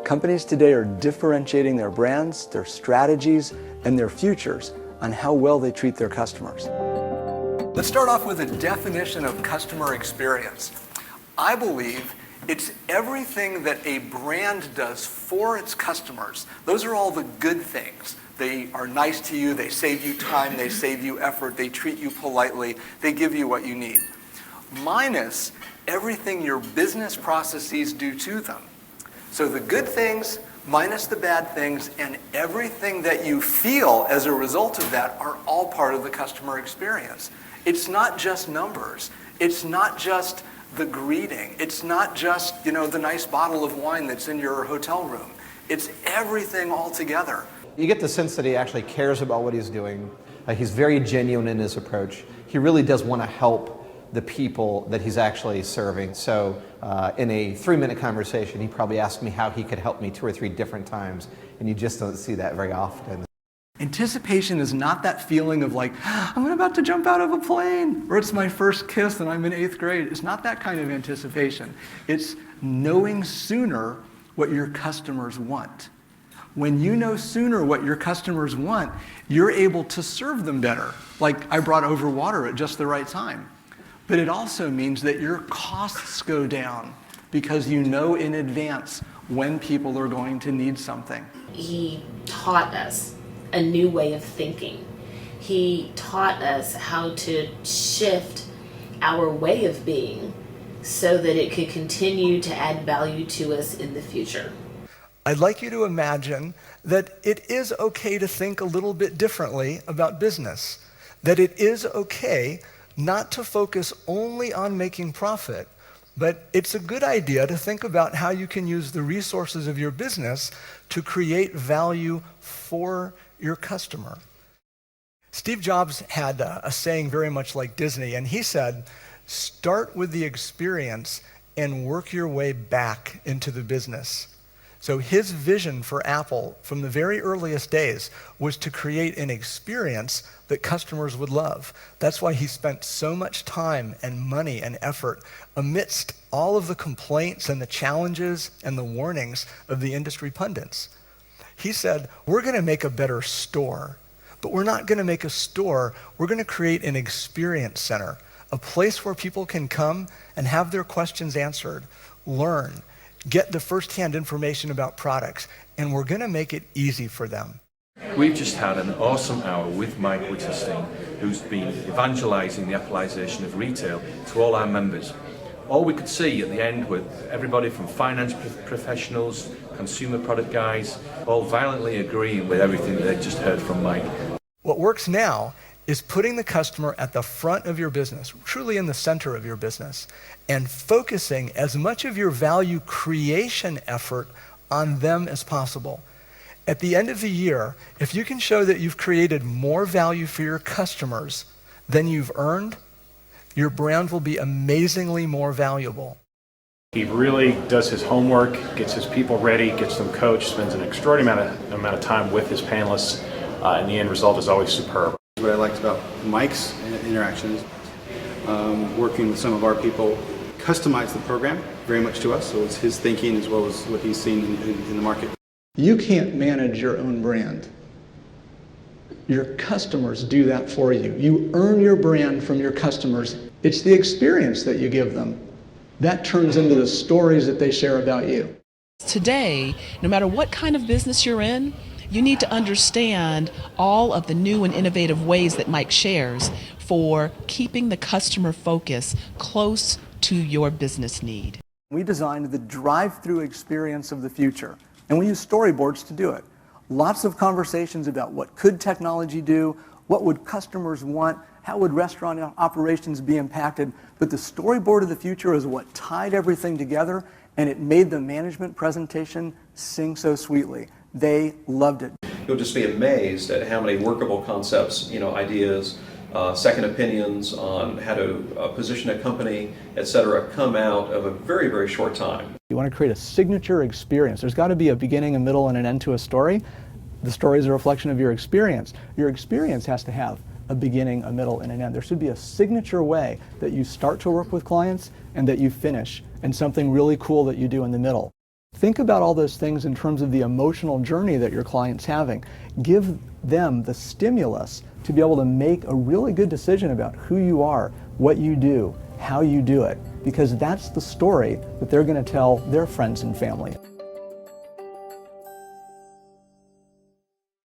Companies today are differentiating their brands, their strategies, and their futures on how well they treat their customers. Let's start off with a definition of customer experience. I believe it's everything that a brand does for its customers. Those are all the good things. They are nice to you, they save you time, they save you effort, they treat you politely, they give you what you need. Minus everything your business processes do to them. So the good things minus the bad things and everything that you feel as a result of that are all part of the customer experience. It's not just numbers. It's not just the greeting. It's not just, the nice bottle of wine that's in your hotel room. It's everything all together. You get the sense that he actually cares about what he's doing. He's very genuine in his approach. He really does want to help the people that he's actually serving. So in a 3-minute conversation, he probably asked me how he could help me 2 or 3 different times, and you just don't see that very often. Anticipation is not that feeling of like, I'm about to jump out of a plane, or it's my first kiss and I'm in 8th grade. It's not that kind of anticipation. It's knowing sooner what your customers want. When you know sooner what your customers want, you're able to serve them better. Like I brought over water at just the right time. But it also means that your costs go down because you know in advance when people are going to need something. He taught us a new way of thinking. He taught us how to shift our way of being so that it could continue to add value to us in the future. I'd like you to imagine that it is okay to think a little bit differently about business, that it is okay not to focus only on making profit, but it's a good idea to think about how you can use the resources of your business to create value for your customer. Steve Jobs had a saying very much like Disney, and he said, start with the experience and work your way back into the business. So his vision for Apple from the very earliest days was to create an experience that customers would love. That's why he spent so much time and money and effort amidst all of the complaints and the challenges and the warnings of the industry pundits. He said, we're going to make a better store, but we're not going to make a store. We're going to create an experience center, a place where people can come and have their questions answered, learn, get the first-hand information about products, and we're going to make it easy for them. We've just had an awesome hour with Mike Wittenstein, who's been evangelizing the Appleization of retail to all our members. All we could see at the end were everybody from finance professionals, consumer product guys, all violently agreeing with everything that they just heard from Mike. What works now is putting the customer at the front of your business, truly in the center of your business, and focusing as much of your value creation effort on them as possible. At the end of the year, if you can show that you've created more value for your customers than you've earned, your brand will be amazingly more valuable. He really does his homework, gets his people ready, gets them coached, spends an extraordinary amount of time with his panelists, and the end result is always superb. What I liked about Mike's interactions, working with some of our people, customized the program very much to us, so it's his thinking as well as what he's seen in the market. You can't manage your own brand. Your customers do that for you. You earn your brand from your customers. It's the experience that you give them. That turns into the stories that they share about you. Today, no matter what kind of business you're in, you need to understand all of the new and innovative ways that Mike shares for keeping the customer focus close to your business need. We designed the drive-through experience of the future, and we use storyboards to do it. Lots of conversations about what could technology do, what would customers want, how would restaurant operations be impacted, but the storyboard of the future is what tied everything together, and it made the management presentation sing so sweetly. They loved it. You'll just be amazed at how many workable concepts, ideas, second opinions on how to position a company, etc., come out of a very, very short time. You want to create a signature experience. There's got to be a beginning, a middle, and an end to a story. The story is a reflection of your experience. Your experience has to have a beginning, a middle, and an end. There should be a signature way that you start to work with clients and that you finish, and something really cool that you do in the middle. Think about all those things in terms of the emotional journey that your client's having. Give them the stimulus to be able to make a really good decision about who you are, what you do, how you do it, because that's the story that they're going to tell their friends and family.